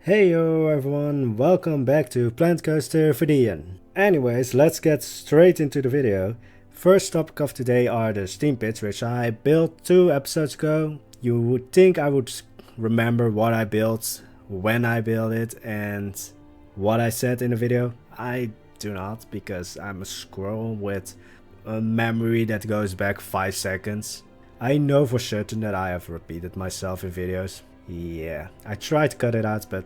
Hey yo everyone, welcome back to Plant Coaster Vaddjian. Anyways, let's get straight into the video. First topic of today are the steam pits, which I built 2 episodes ago. You would think I would remember what I built, when I built it, and what I said in the video. I do not, because I'm a squirrel with a memory that goes back 5 seconds. I know for certain that I have repeated myself in videos. Yeah, I try to cut it out, but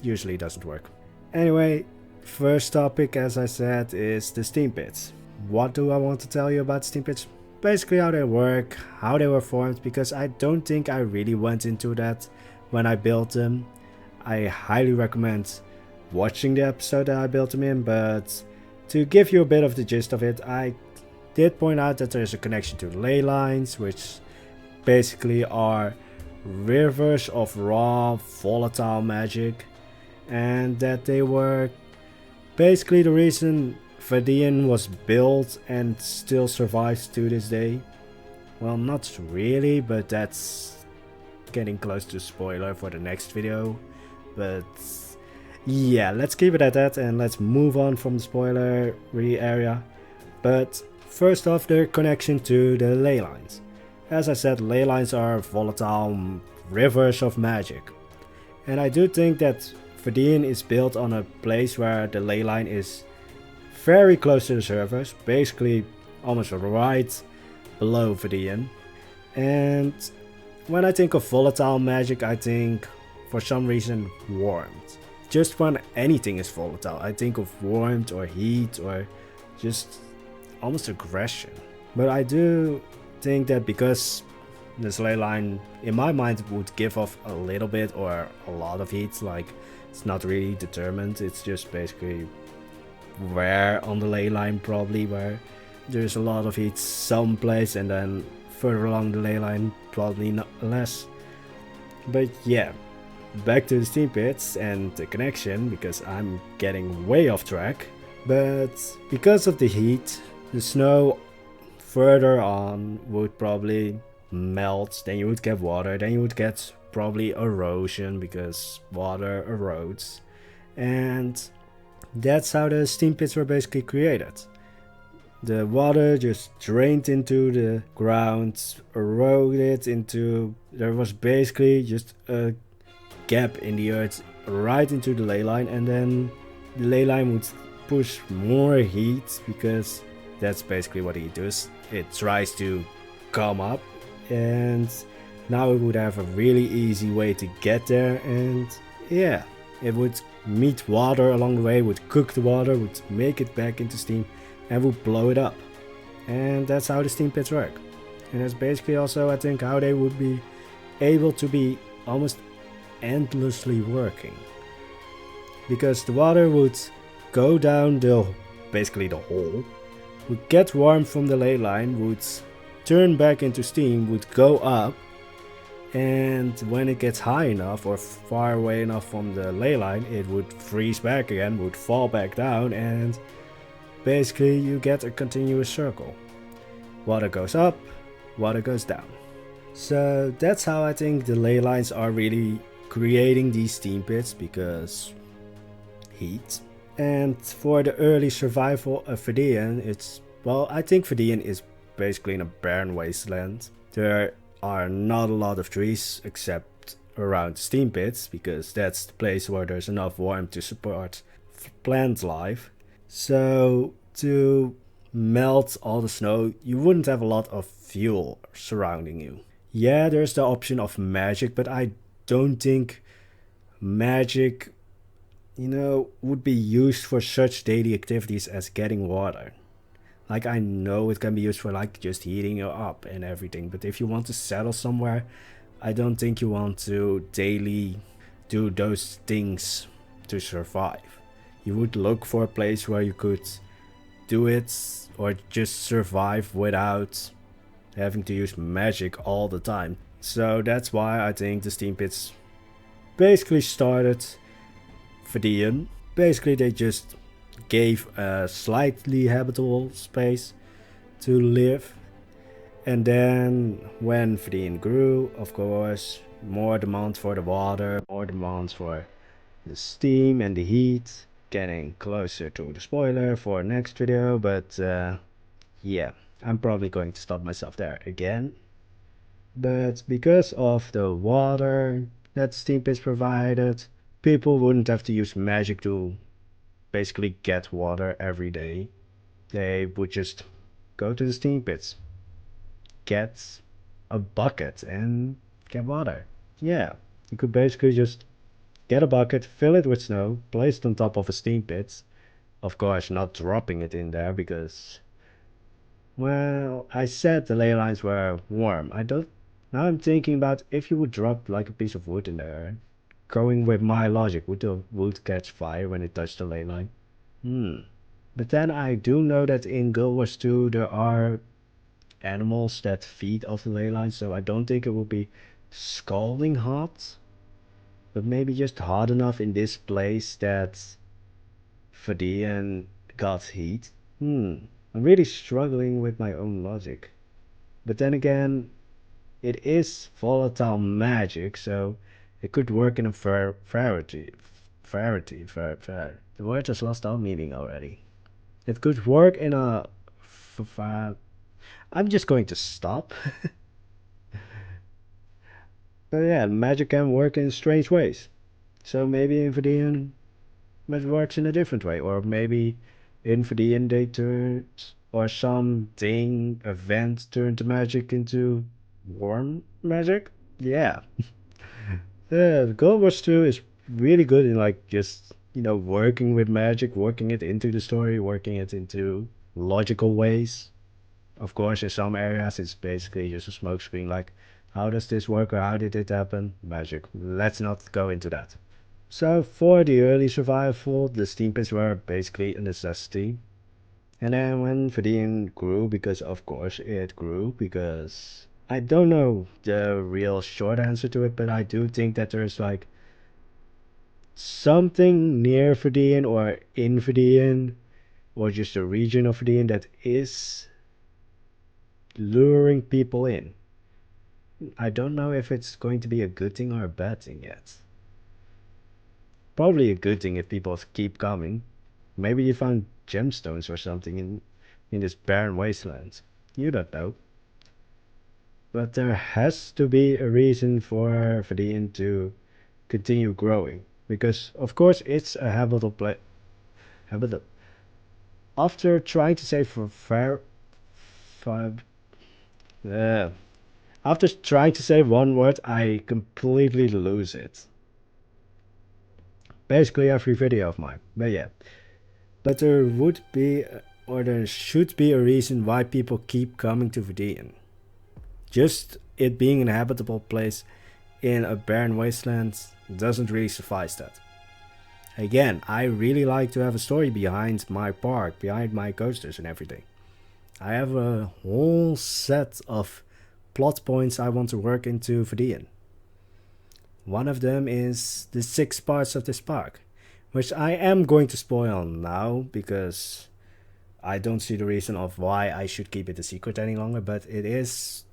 usually it doesn't work. Anyway, first topic, as I said, is the steam pits. What do I want to tell you about steam pits? Basically how they work, how they were formed, because I don't think I really went into that when I built them. I highly recommend watching the episode that I built them in, but to give you a bit of the gist of it, I did point out that there's a connection to ley lines, which basically are rivers of raw volatile magic, and that they were basically the reason Vaddjian was built and still survives to this day. Well, not really, but that's getting close to spoiler for the next video. But yeah, let's keep it at that and let's move on from the spoiler area. But first off, their connection to the ley lines. As I said, ley lines are volatile rivers of magic. And I do think that Vaddjian is built on a place where the ley line is very close to the surface, basically almost right below Vaddjian. And when I think of volatile magic, I think for some reason warmth. Just when anything is volatile, I think of warmth or heat or just almost aggression. But I do think that because this ley line in my mind would give off a little bit or a lot of heat, like it's not really determined, it's just basically where on the ley line, probably where there's a lot of heat someplace, and then further along the ley line probably not less. But yeah, back to the steam pits and the connection, because I'm getting way off track. But because of the heat, the snow further on would probably melt, then you would get water, then you would get probably erosion because water erodes, and that's how the steam pits were basically created. The water just drained into the ground, eroded into, there was basically just a gap in the earth right into the ley line, and then the ley line would push more heat, because that's basically what it does. It tries to come up, and now it would have a really easy way to get there, and yeah, it would meet water along the way, would cook the water, would make it back into steam, and would blow it up. And that's how the steam pits work. And that's basically also, I think, how they would be able to be almost endlessly working, because the water would go down basically the hole, would get warm from the ley line, would turn back into steam, would go up, and when it gets high enough or far away enough from the ley line, it would freeze back again, would fall back down, and basically you get a continuous circle. Water goes up, water goes down. So that's how I think the ley lines are really creating these steam pits, because heat. And for the early survival of Vaddjian, it's, well, I think Vaddjian is basically in a barren wasteland. There are not a lot of trees except around the steam pits, because that's the place where there's enough warmth to support plant life. So to melt all the snow, you wouldn't have a lot of fuel surrounding you. Yeah, there's the option of magic, but I don't think magic, would be used for such daily activities as getting water. Like, I know it can be used for like just heating you up and everything, but if you want to settle somewhere, I don't think you want to daily do those things to survive. You would look for a place where you could do it or just survive without having to use magic all the time. So that's why I think the steam pits basically started Vaddjian. Basically they just gave a slightly habitable space to live, and then when Vaddjian grew, of course, more demand for the water, more demands for the steam and the heat. Getting closer to the spoiler for next video, but yeah, I'm probably going to stop myself there again. But because of the water that steam pits provided, people wouldn't have to use magic to basically get water every day. They would just go to the steam pits, get a bucket, and get water. Yeah, you could basically just get a bucket, fill it with snow, place it on top of a steam pit. Of course, not dropping it in there because, well, I said the ley lines were warm. I don't. Now I'm thinking about if you would drop like a piece of wood in there. Going with my logic, would the wood catch fire when it touched the ley line? But then I do know that in Guild Wars 2 there are animals that feed off the ley line, so I don't think it will be scalding hot. But maybe just hot enough in this place that Vaddjian got heat. I'm really struggling with my own logic. But then again, it is volatile magic, so it could work in a variety. The word has lost all meaning already. It could work in a. I'm just going to stop. But yeah, magic can work in strange ways. So maybe in Vabbian it works in a different way, or maybe in Vabbian they turned, or something event turned the magic into warm magic. Yeah, the Guild Wars 2 is really good in like just working with magic, working it into the story, working it into logical ways. Of course, in some areas it's basically just a smokescreen. Like, how does this work or how did it happen? Magic. Let's not go into that. So for the early survival, the steam pits were basically a necessity. And then when Vabbian grew, because of course it grew, because I don't know the real short answer to it, but I do think that there's like something near Vabbian or in Vabbian or just a region of Vabbian that is luring people in. I don't know if it's going to be a good thing or a bad thing yet. Probably a good thing if people keep coming. Maybe you found gemstones or something in this barren wasteland. You don't know. But there has to be a reason for Vabbian to continue growing. Because, of course, it's a habitable place. Habitable. After trying to say for fair. After trying to say one word, I completely lose it. Basically every video of mine. But yeah. But there would be, or there should be a reason why people keep coming to Vabbian. Just it being an habitable place in a barren wasteland doesn't really suffice that. Again, I really like to have a story behind my park, behind my coasters and everything. I have a whole set of plot points I want to work into Vabbian. One of them is the 6 parts of this park, which I am going to spoil now because I don't see the reason of why I should keep it a secret any longer, but it is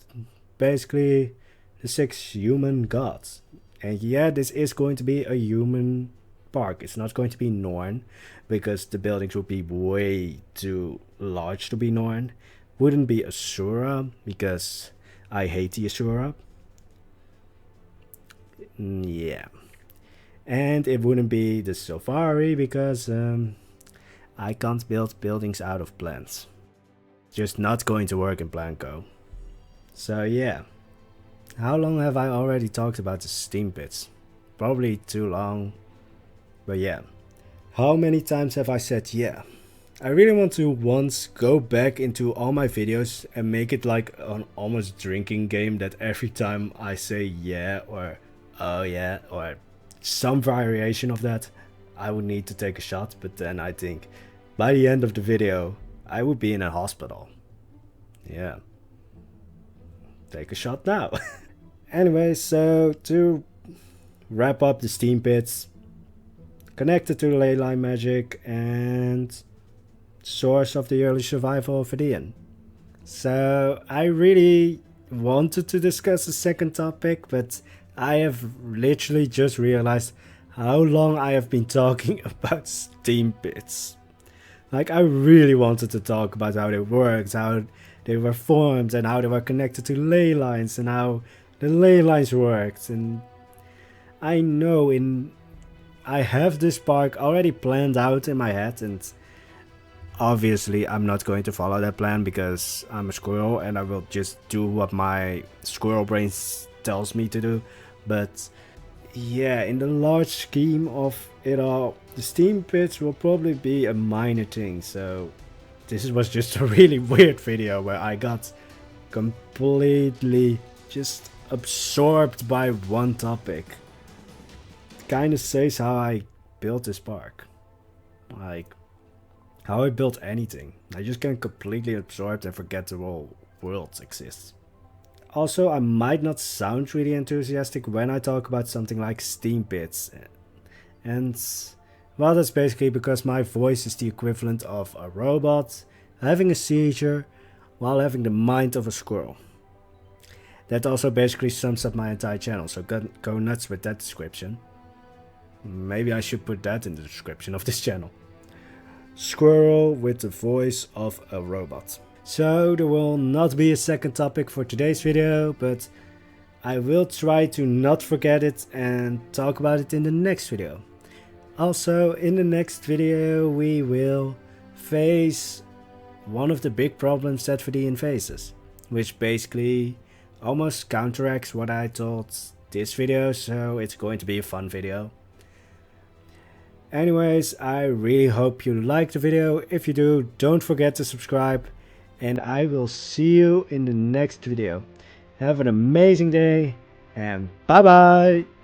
basically the 6 human gods. And yeah, this is going to be a human park. It's not going to be Norn, because the buildings would be way too large to be Norn. Wouldn't be Asura, because I hate the Asura. Yeah. And it wouldn't be the Safari, because I can't build buildings out of plants. Just not going to work in Planco. So yeah. How long have I already talked about the steam pits? Probably too long. But yeah. How many times have I said yeah? I really want to once go back into all my videos and make it like an almost drinking game that every time I say yeah or oh yeah or some variation of that, I would need to take a shot. But then I think by the end of the video I would be in a hospital. Yeah. Take a shot now. Anyway, so to wrap up the steam pits, connected to the ley line magic and source of the early survival of Vaddjian. So I really wanted to discuss the second topic, but I have literally just realized how long I have been talking about steam pits. Like, I really wanted to talk about how they worked, how they were formed, and how they were connected to ley lines, and how the ley lines worked. And I know I have this park already planned out in my head, and obviously I'm not going to follow that plan because I'm a squirrel and I will just do what my squirrel brain tells me to do. But yeah, in the large scheme of it all, the steam pits will probably be a minor thing. So this was just a really weird video where I got completely just absorbed by one topic. It kind of says how I built this park. Like, how I built anything. I just get completely absorbed and forget the whole world exists. Also, I might not sound really enthusiastic when I talk about something like steam pits. And well, that's basically because my voice is the equivalent of a robot having a seizure while having the mind of a squirrel. That also basically sums up my entire channel, so go nuts with that description. Maybe I should put that in the description of this channel. Squirrel with the voice of a robot. So there will not be a second topic for today's video, but I will try to not forget it and talk about it in the next video. Also, in the next video we will face one of the big problems that Vaddjian faces, which basically almost counteracts what I told this video, so it's going to be a fun video. Anyways, I really hope you liked the video. If you do, don't forget to subscribe, and I will see you in the next video. Have an amazing day, and bye bye!